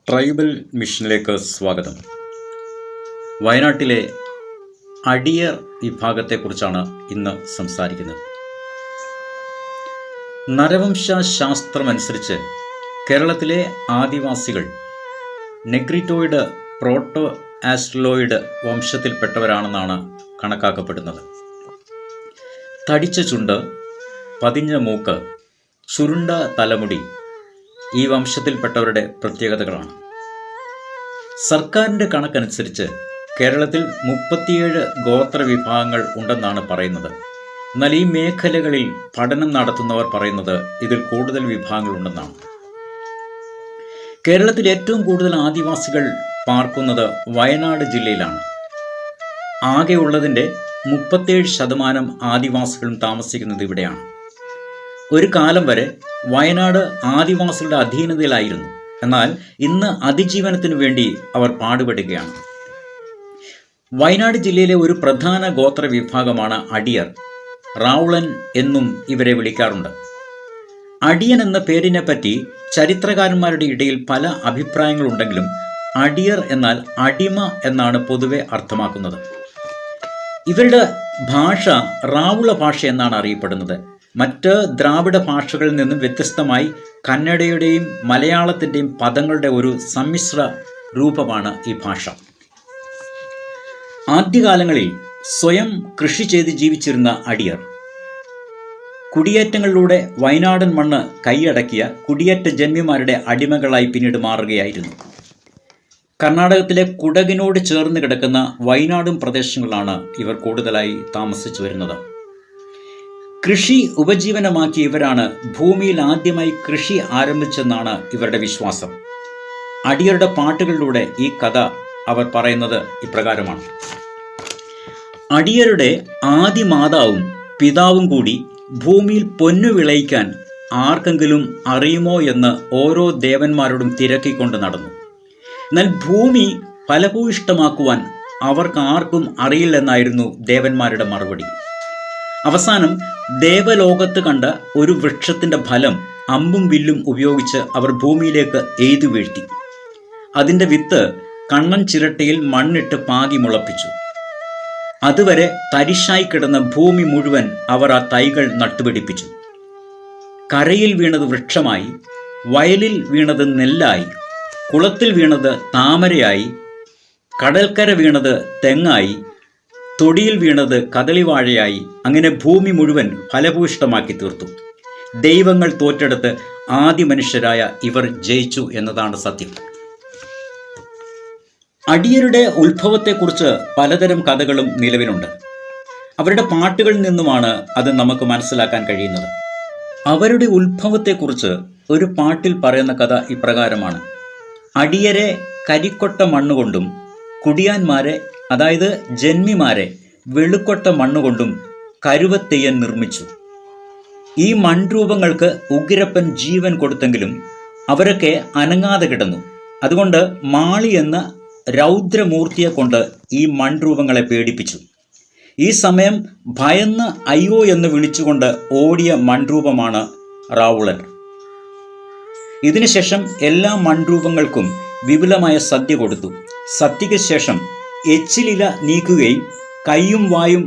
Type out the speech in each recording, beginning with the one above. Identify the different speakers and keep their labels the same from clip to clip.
Speaker 1: Tribal മിഷനിലേക്ക് സ്വാഗതം. വയനാട്ടിലെ അടിയർ വിഭാഗത്തെക്കുറിച്ചാണ് ഇന്ന് സംസാരിക്കുന്നത്. നരവംശ ശാസ്ത്രമനുസരിച്ച് കേരളത്തിലെ ആദിവാസികൾ നെഗ്രിറ്റോയിഡ് പ്രോട്ടോ ആസ്ട്രലോയിഡ് വംശത്തിൽപ്പെട്ടവരാണെന്നാണ് കണക്കാക്കപ്പെടുന്നത്. തടിച്ച ചുണ്ട്, പതിഞ്ഞ മൂക്ക്, ചുരുണ്ട തലമുടി ഈ വംശത്തിൽപ്പെട്ടവരുടെ പ്രത്യേകതകളാണ്. സർക്കാരിൻ്റെ കണക്കനുസരിച്ച് കേരളത്തിൽ 37 ഗോത്ര വിഭാഗങ്ങൾ ഉണ്ടെന്നാണ് പറയുന്നത്. എന്നാൽ ഈ മേഖലകളിൽ പഠനം നടത്തുന്നവർ പറയുന്നത് ഇതിൽ കൂടുതൽ വിഭാഗങ്ങളുണ്ടെന്നാണ്. കേരളത്തിൽ ഏറ്റവും കൂടുതൽ ആദിവാസികൾ പാർക്കുന്നത് വയനാട് ജില്ലയിലാണ്. ആകെ ഉള്ളതിൻ്റെ 37% ആദിവാസികളും താമസിക്കുന്നത് ഇവിടെയാണ്. ഒരു കാലം വരെ വയനാട് ആദിവാസികളുടെ അധീനതയിലായിരുന്നു. എന്നാൽ ഇന്ന് അതിജീവനത്തിനു വേണ്ടി അവർ പാടുപെടുകയാണ്. വയനാട് ജില്ലയിലെ ഒരു പ്രധാന ഗോത്ര വിഭാഗമാണ് അടിയർ. റാവുളൻ എന്നും ഇവരെ വിളിക്കാറുണ്ട്. അടിയൻ എന്ന പേരിനെ പറ്റി ചരിത്രകാരന്മാരുടെ ഇടയിൽ പല അഭിപ്രായങ്ങളുണ്ടെങ്കിലും അടിയർ എന്നാൽ അടിമ എന്നാണ് പൊതുവെ അർത്ഥമാക്കുന്നത്. ഇവരുടെ ഭാഷ റാവുള ഭാഷ എന്നാണ് അറിയപ്പെടുന്നത്. മറ്റ് ദ്രാവിഡ ഭാഷകളിൽ നിന്നും വ്യത്യസ്തമായി കന്നഡയുടെയും മലയാളത്തിൻ്റെയും പദങ്ങളുടെ ഒരു സമ്മിശ്ര രൂപമാണ് ഈ ഭാഷ. ആദ്യകാലങ്ങളിൽ സ്വയം കൃഷി ചെയ്ത് ജീവിച്ചിരുന്ന അടിയർ കുടിയേറ്റങ്ങളിലൂടെ വയനാടൻ മണ്ണ് കൈയടക്കിയ കുടിയേറ്റ ജന്മിമാരുടെ അടിമകളായി പിന്നീട് മാറുകയായിരുന്നു. കർണാടകത്തിലെ കുടകിനോട് ചേർന്ന് കിടക്കുന്ന വയനാടും പ്രദേശങ്ങളിലാണ് ഇവർ കൂടുതലായി താമസിച്ചു വരുന്നത്. കൃഷി ഉപജീവനമാക്കിയ ഇവരാണ് ഭൂമിയിൽ ആദ്യമായി കൃഷി ആരംഭിച്ചെന്നാണ് ഇവരുടെ വിശ്വാസം. അടിയരുടെ പാട്ടുകളിലൂടെ ഈ കഥ അവർ പറയുന്നത് ഇപ്രകാരമാണ്. അടിയരുടെ ആദി മാതാവും പിതാവും കൂടി ഭൂമിയിൽ പൊന്നു വിളയിക്കാൻ ആർക്കെങ്കിലും അറിയുമോ എന്ന് ഓരോ ദേവന്മാരോടും തിരക്കിക്കൊണ്ട് നടന്നു. എന്നാൽ ഭൂമി ഫലഭൂയിഷ്ടമാക്കുവാൻ അവർക്ക് ആർക്കും അറിയില്ലെന്നായിരുന്നു ദേവന്മാരുടെ മറുപടി. അവസാനം ദേവലോകത്ത് കണ്ട ഒരു വൃക്ഷത്തിൻ്റെ ഫലം അമ്പും വില്ലും ഉപയോഗിച്ച് അവർ ഭൂമിയിലേക്ക് എയ്തു വീഴ്ത്തി. അതിൻ്റെ വിത്ത് കണ്ണൻ ചിരട്ടയിൽ മണ്ണിട്ട് പാകി മുളപ്പിച്ചു. അതുവരെ തരിശായി കിടന്ന ഭൂമി മുഴുവൻ അവർ ആ തൈകൾ നട്ടുപിടിപ്പിച്ചു. കരയിൽ വീണത് വൃക്ഷമായി, വയലിൽ വീണത് നെല്ലായി, കുളത്തിൽ വീണത് താമരയായി, കടൽക്കര വീണത് തെങ്ങായി, തൊടിയിൽ വീണത് കദളിവാഴയായി, അങ്ങനെ ഭൂമി മുഴുവൻ ഫലഭൂയിഷ്ടമാക്കി തീർത്തു. ദൈവങ്ങൾ തോറ്റെടുത്ത് ആദ്യ മനുഷ്യരായ ഇവർ ജയിച്ചു എന്നതാണ് സത്യം. അടിയരുടെ ഉത്ഭവത്തെക്കുറിച്ച് പലതരം കഥകളും നിലവിലുണ്ട്. അവരുടെ പാട്ടുകളിൽ നിന്നുമാണ് അത് നമുക്ക് മനസ്സിലാക്കാൻ കഴിയുന്നത്. അവരുടെ ഉത്ഭവത്തെക്കുറിച്ച് ഒരു പാട്ടിൽ പറയുന്ന കഥ ഇപ്രകാരമാണ്. അടിയരെ കരിക്കൊട്ട മണ്ണുകൊണ്ടും കുടിയാന്മാരെ, അതായത് ജന്മിമാരെ, വെളുക്കൊട്ട മണ്ണുകൊണ്ടും കരുവത്തെയ്യൻ നിർമ്മിച്ചു. ഈ മൺരൂപങ്ങൾക്ക് ഉഗ്രപ്പൻ ജീവൻ കൊടുത്തെങ്കിലും അവരൊക്കെ അനങ്ങാതെ കിടന്നു. അതുകൊണ്ട് മാളി എന്ന രൗദ്രമൂർത്തിയെ കൊണ്ട് ഈ മൺരൂപങ്ങളെ പേടിപ്പിച്ചു. ഈ സമയം ഭയന്ന് അയ്യോ എന്ന് വിളിച്ചുകൊണ്ട് ഓടിയ മൺരൂപമാണ് റാവുളൻ. ഇതിനുശേഷം എല്ലാ മൺരൂപങ്ങൾക്കും വിപുലമായ സദ്യ കൊടുത്തു. സദ്യയ്ക്ക് ശേഷം എച്ചിലില നീക്കുകയും കൈയും വായും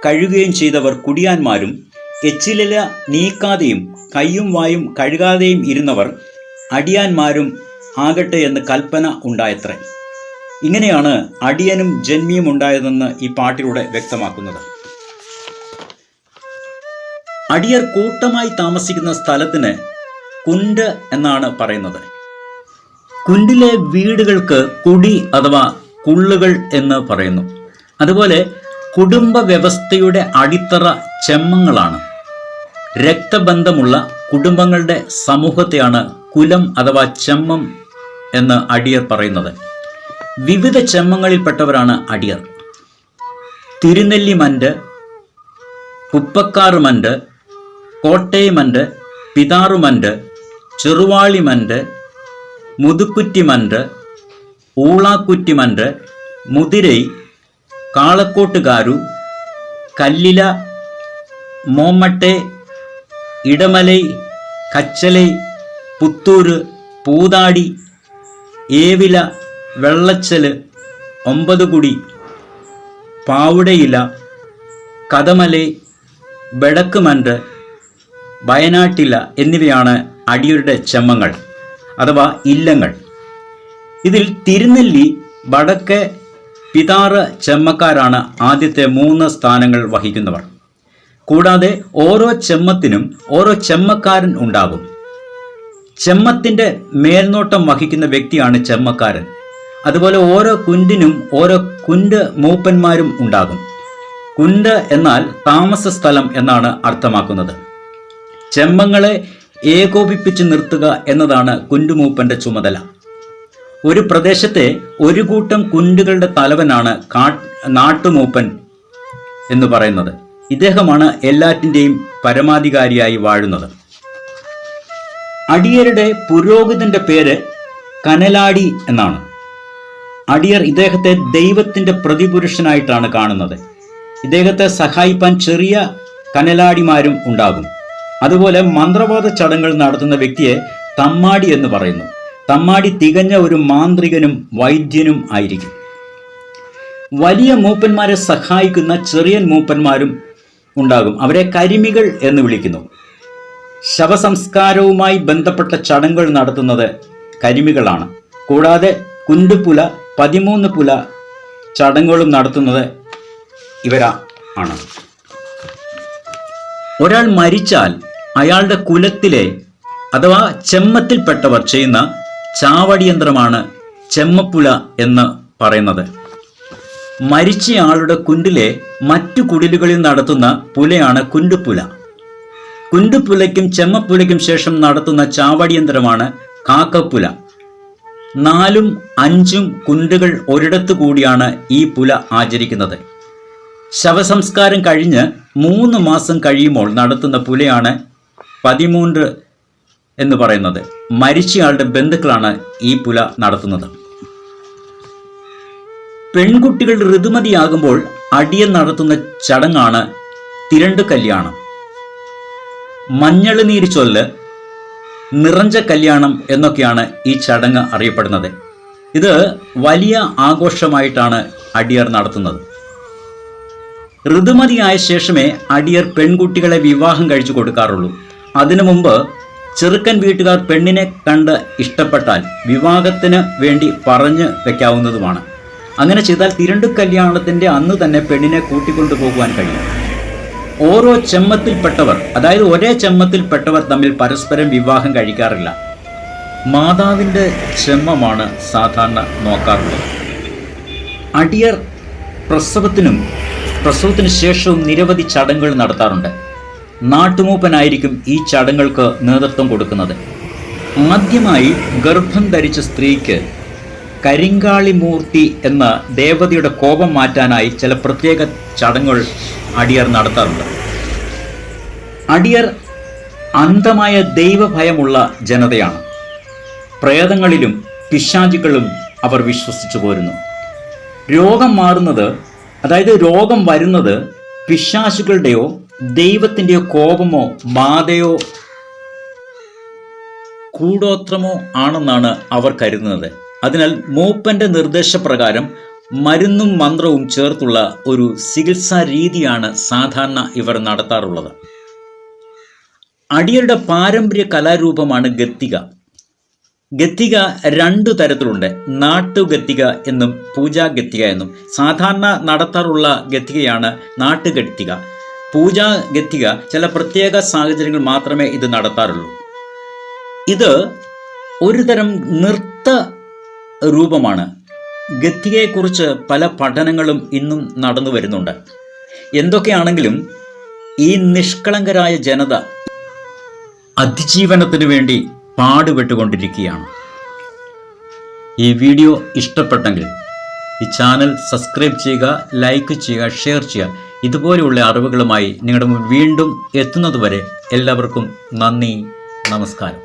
Speaker 1: കഴുകുകയും ചെയ്തവർ കുടിയാന്മാരും, എച്ചിലില നീക്കാതെയും കൈയും വായും കഴുകാതെയും ഇരുന്നവർ അടിയാന്മാരും ആകട്ടെ എന്ന് കൽപ്പന ഉണ്ടായത്രേ. ഇങ്ങനെയാണ് അടിയനും ജന്മിയും ഉണ്ടായതെന്ന് ഈ പാട്ടിലൂടെ വ്യക്തമാക്കുന്നത്. അടിയർ കൂട്ടമായി താമസിക്കുന്ന സ്ഥലത്തിന് കുണ്ട് എന്നാണ് പറയുന്നത്. കുണ്ടിലെ വീടുകൾക്ക് കുടി അഥവാ കുള്ളുകൾ എന്ന് പറയുന്നു. അതുപോലെ കുടുംബ വ്യവസ്ഥയുടെ അടിത്തറ ചെമ്മങ്ങളാണ്. രക്തബന്ധമുള്ള കുടുംബങ്ങളുടെ സമൂഹത്തെയാണ് കുലം അഥവാ ചെമ്മം എന്ന് അടിയർ പറയുന്നത്. വിവിധ ചെമ്മങ്ങളിൽപ്പെട്ടവരാണ് അടിയർ. തിരുനെല്ലിമന്റ്, കുപ്പക്കാറുമന്റ്, കോട്ടയമന്റ്, പിതാറുമന്റ്, ചെറുവാളിമന്റ്, മുതുക്കുറ്റിമന്റ്, ഊളാക്കുറ്റിമന്റ്, മുതിരൈ, കാളക്കോട്ടുകാരു, കല്ലില, മോമ്മട്ടെ, ഇടമലൈ, കച്ചലൈ, പുത്തൂര്, പൂതാടി, ഏവില, വെള്ളച്ചല്, 9 കുടി, പാവുടയില, കഥമലൈ, ബെടക്കുമൻറ്, വയനാട്ടില എന്നിവയാണ് അടിയരുടെ ചെമ്മങ്ങൾ അഥവാ ഇല്ലങ്ങൾ. ഇതിൽ തിരുനെല്ലി, വടക്ക്, പിതാറ് ചെമ്മക്കാരാണ് ആദ്യത്തെ 3 സ്ഥാനങ്ങൾ വഹിക്കുന്നവർ. കൂടാതെ ഓരോ ചെമ്മത്തിനും ഓരോ ചെമ്മക്കാരൻ ഉണ്ടാകും. ചെമ്മത്തിൻ്റെ മേൽനോട്ടം വഹിക്കുന്ന വ്യക്തിയാണ് ചെമ്മക്കാരൻ. അതുപോലെ ഓരോ കുണ്ടിനും ഓരോ കുണ്ട് മൂപ്പന്മാരും ഉണ്ടാകും. കുണ്ട് എന്നാൽ താമസ സ്ഥലം എന്നാണ് അർത്ഥമാക്കുന്നത്. ചെമ്മങ്ങളെ ഏകോപിപ്പിച്ച് നിർത്തുക എന്നതാണ് കുണ്ടുമൂപ്പന്റെ ചുമതല. ഒരു പ്രദേശത്തെ ഒരു കൂട്ടം കുണ്ടുകളുടെ തലവനാണ് നാട്ടുമൂപ്പൻ എന്ന് പറയുന്നത്. ഇദ്ദേഹമാണ് എല്ലാറ്റിൻ്റെയും പരമാധികാരിയായി വാഴുന്നത്. അടിയരുടെ പുരോഹിതന്റെ പേര് കനലാടി എന്നാണ്. അടിയർ ഇദ്ദേഹത്തെ ദൈവത്തിന്റെ പ്രതിപുരുഷനായിട്ടാണ് കാണുന്നത്. ഇദ്ദേഹത്തെ സഹായിപ്പാൻ ചെറിയ കനലാടിമാരും ഉണ്ടാകും. അതുപോലെ മന്ത്രവാദ ചടങ്ങുകൾ നടത്തുന്ന വ്യക്തിയെ തമ്മാടി എന്ന് പറയുന്നു. തമ്മാടി തികഞ്ഞ ഒരു മാന്ത്രികനും വൈദ്യനും ആയിരിക്കും. വലിയ മൂപ്പന്മാരെ സഹായിക്കുന്ന ചെറിയ മൂപ്പന്മാരും ഉണ്ടാകും. അവരെ കരിമികൾ എന്ന് വിളിക്കുന്നു. ശവസംസ്കാരവുമായി ബന്ധപ്പെട്ട ചടങ്ങുകൾ നടത്തുന്നത് കരിമികളാണ്. കൂടാതെ കുണ്ടുപുല, 13 പുല ചടങ്ങുകളും നടത്തുന്നത് ഇവരാണ്. ഒരാൾ മരിച്ചാൽ അയാളുടെ കുലത്തിലെ അഥവാ ചെമ്മത്തിൽപ്പെട്ടവർ ചെയ്യുന്ന ചാവടിയന്ത്രമാണ് ചെമ്മപ്പുല എന്ന് പറയുന്നത്. മരിച്ചയാളുടെ കുണ്ടിലെ മറ്റു കുടിലുകളിൽ നടത്തുന്ന പുലയാണ് കുണ്ടുപുല. കുണ്ടുപുലയ്ക്കും ചെമ്മപ്പുലയ്ക്കും ശേഷം നടത്തുന്ന ചാവടിയന്ത്രമാണ് കാക്കപ്പുല. 4ഉം 5ഉം കുണ്ടുകൾ ഒരിടത്തു കൂടിയാണ് ഈ പുല ആചരിക്കുന്നത്. ശവസംസ്കാരം കഴിഞ്ഞ് 3 മാസം കഴിയുമ്പോൾ നടത്തുന്ന പുലയാണ് 13 എന്ന് പറയുന്നത്. മരിച്ചയാളുടെ ബന്ധുക്കളാണ് ഈ പുല നടത്തുന്നത്. പെൺകുട്ടികൾ ഋതുമതിയാകുമ്പോൾ അടിയൻ നടത്തുന്ന ചടങ്ങാണ് തിരണ്ടു കല്യാണം. മഞ്ഞള് നീര് ചൊല്ല്, നിറഞ്ച കല്യാണം എന്നൊക്കെയാണ് ഈ ചടങ്ങ് അറിയപ്പെടുന്നത്. ഇത് വലിയ ആഘോഷമായിട്ടാണ് അടിയർ നടത്തുന്നത്. ഋതുമതിയായ ശേഷമേ അടിയർ പെൺകുട്ടികളെ വിവാഹം കഴിച്ചു കൊടുക്കാറുള്ളൂ. അതിനു മുമ്പ് ചെറുക്കൻ വീട്ടുകാർ പെണ്ണിനെ കണ്ട് ഇഷ്ടപ്പെട്ടാൽ വിവാഹത്തിന് വേണ്ടി പറഞ്ഞു വെക്കാവുന്നതുമാണ്. അങ്ങനെ ചെയ്താൽ തിരണ്ടു കല്യാണത്തിൻ്റെ അന്ന് തന്നെ പെണ്ണിനെ കൂട്ടിക്കൊണ്ടു പോകുവാൻ കഴിയും. ഓരോ ചെമ്മത്തിൽപ്പെട്ടവർ, അതായത് ഒരേ ചെമ്മത്തിൽപ്പെട്ടവർ തമ്മിൽ പരസ്പരം വിവാഹം കഴിക്കാറില്ല. മാതാവിൻ്റെ ചെമ്മമാണ് സാധാരണ നോക്കാറുള്ളത്. അടിയർ പ്രസവത്തിന് ശേഷവും നിരവധി ചടങ്ങുകൾ നടത്താറുണ്ട്. നാട്ടുമൂപ്പനായിരിക്കും ഈ ചടങ്ങുകൾക്ക് നേതൃത്വം കൊടുക്കുന്നത്. ആദ്യമായി ഗർഭം ധരിച്ച സ്ത്രീക്ക് കരിങ്കാളിമൂർത്തി എന്ന ദേവതയുടെ കോപം മാറ്റാനായി ചില പ്രത്യേക ചടങ്ങുകൾ അടിയർ നടത്താറുണ്ട്. അടിയർ അന്ധമായ ദൈവഭയമുള്ള ജനതയാണ്. പ്രേതങ്ങളിലും പിശാചുക്കളും അവർ വിശ്വസിച്ചു പോരുന്നു. രോഗം മാറുന്നത്, അതായത് രോഗം വരുന്നത് പിശാചുക്കളുടെയോ ദൈവത്തിൻ്റെയോ കോപമോ ബാധയോ കൂടോത്രമോ ആണെന്നാണ് അവർ കരുതുന്നത്. അതിനാൽ മൂപ്പന്റെ നിർദ്ദേശപ്രകാരം മരുന്നും മന്ത്രവും ചേർത്തുള്ള ഒരു ചികിത്സാ രീതിയാണ് സാധാരണ ഇവർ നടത്താറുള്ളത്. അടിയരുടെ പാരമ്പര്യ കലാരൂപമാണ് ഗത്തിക. ഗത്തിക 2 തരത്തിലുണ്ട്. നാട്ടുഗത്തിക എന്നും പൂജാഗത്തിക എന്നും. സാധാരണ നടത്താറുള്ള ഗത്തികയാണ് നാട്ടുഗത്തിക. പൂജാഗത്തിക ചില പ്രത്യേക സാഹചര്യങ്ങൾ മാത്രമേ ഇത് നടത്താറുള്ളൂ. ഇത് ഒരു തരം നൃത്ത രൂപമാണ്. ഗത്തികയെക്കുറിച്ച് പല പഠനങ്ങളും ഇന്നും നടന്നു വരുന്നുണ്ട്. എന്തൊക്കെയാണെങ്കിലും ഈ നിഷ്കളങ്കരായ ജനത അതിജീവനത്തിന് വേണ്ടി പാടുപെട്ടുകൊണ്ടിരിക്കുകയാണ്. ഈ വീഡിയോ ഇഷ്ടപ്പെട്ടെങ്കിൽ ഈ ചാനൽ സബ്സ്ക്രൈബ് ചെയ്യുക, ലൈക്ക് ചെയ്യുക, ഷെയർ ചെയ്യുക. ഇതുപോലെയുള്ള അറിവുകളുമായി നിങ്ങളുടെ മുന്നിൽ വീണ്ടും എത്തുന്നതുവരെ എല്ലാവർക്കും നന്ദി, നമസ്കാരം.